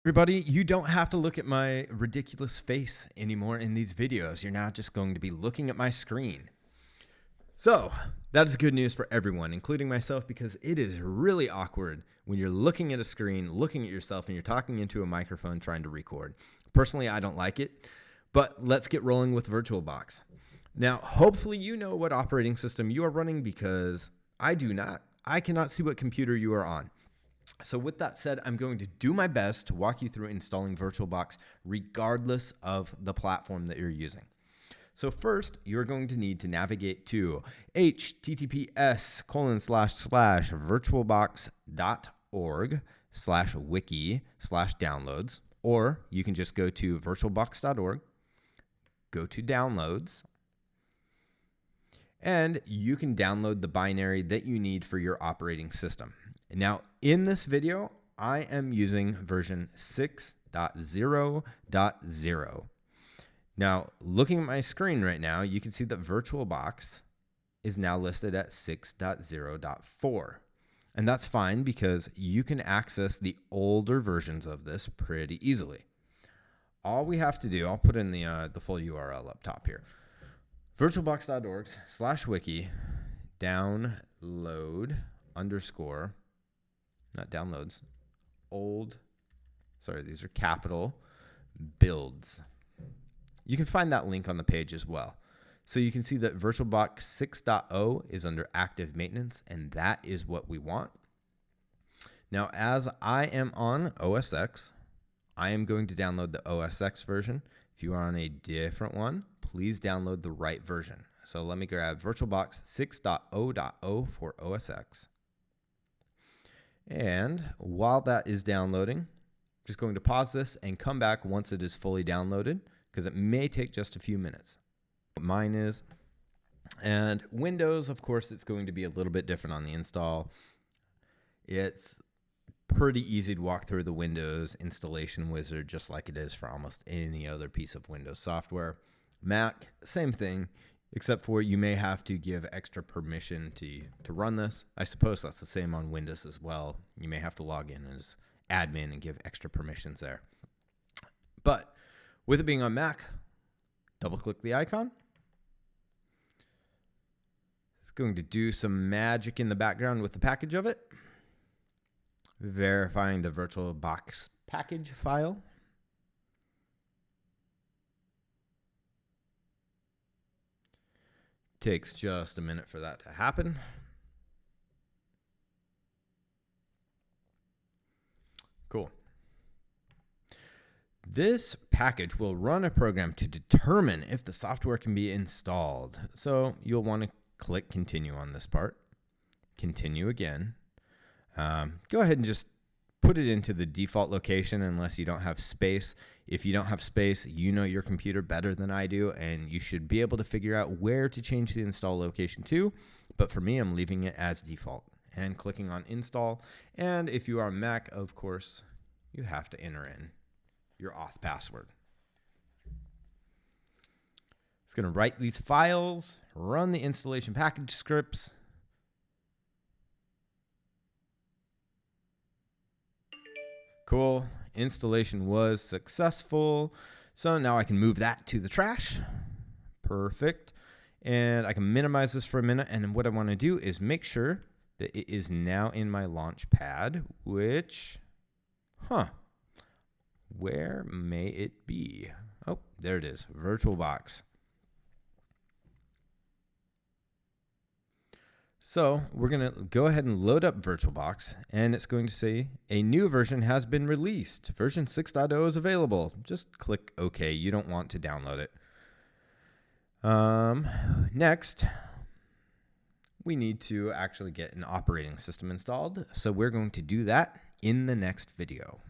Everybody, you don't have to look at my ridiculous face anymore in these videos. You're now just going to be looking at my screen. So that is good news for everyone, including myself, because it is really awkward when you're looking at a screen, looking at yourself, and you're talking into a microphone trying to record. Personally, I don't like it, but let's get rolling with VirtualBox. Now, hopefully you know what operating system you are running, because I do not. I cannot see what computer you are on. So with that said, I'm going to do my best to walk you through installing VirtualBox regardless of the platform that you're using. So first, you're going to need to navigate to https://virtualbox.org/wiki/downloads, or you can just go to virtualbox.org, go to downloads, and you can download the binary that you need for your operating system. Now, in this video, I am using version 6.0.0. Now, looking at my screen right now, you can see that VirtualBox is now listed at 6.0.4. And that's fine because you can access the older versions of this pretty easily. All we have to do, I'll put in the full URL up top here. virtualbox.org/wiki download underscore, not downloads, these are capital builds. You can find that link on the page as well. So you can see that VirtualBox 6.0 is under active maintenance, and that is what we want. Now, as I am on OS X, I am going to download the OS X version. If you are on a different one, please download the right version. So let me grab VirtualBox 6.0.0 for OS X. And while that is downloading, I'm just going to pause this and come back once it is fully downloaded, because it may take just a few minutes. Mine is. And Windows, of course, it's going to be a little bit different on the install. It's pretty easy to walk through the Windows installation wizard, just like it is for almost any other piece of Windows software. Mac, same thing, except for you may have to give extra permission to run this. I suppose that's the same on Windows as well. You may have to log in as admin and give extra permissions there. But with it being on Mac, double-click the icon. It's going to do some magic in the background with the package of it. Verifying the VirtualBox package file. Takes just a minute for that to happen. Cool. This package will run a program to determine if the software can be installed. So you'll want to click continue on this part. Continue again. Go ahead and just put it into the default location unless you don't have space. If you don't have space, you know your computer better than I do, and you should be able to figure out where to change the install location to. But for me, I'm leaving it as default and clicking on install. And if you are Mac, of course, you have to enter in your auth password. It's going to write these files, run the installation package scripts. Cool. Installation was successful. So now I can move that to the trash. Perfect. And I can minimize this for a minute. And what I want to do is make sure that it is now in my launch pad, which, where may it be? Oh, there it is, VirtualBox. So we're going to go ahead and load up VirtualBox, and it's going to say a new version has been released. Version 6.0 is available. Just click OK. You don't want to download it. Next, we need to actually get an operating system installed. So we're going to do that in the next video.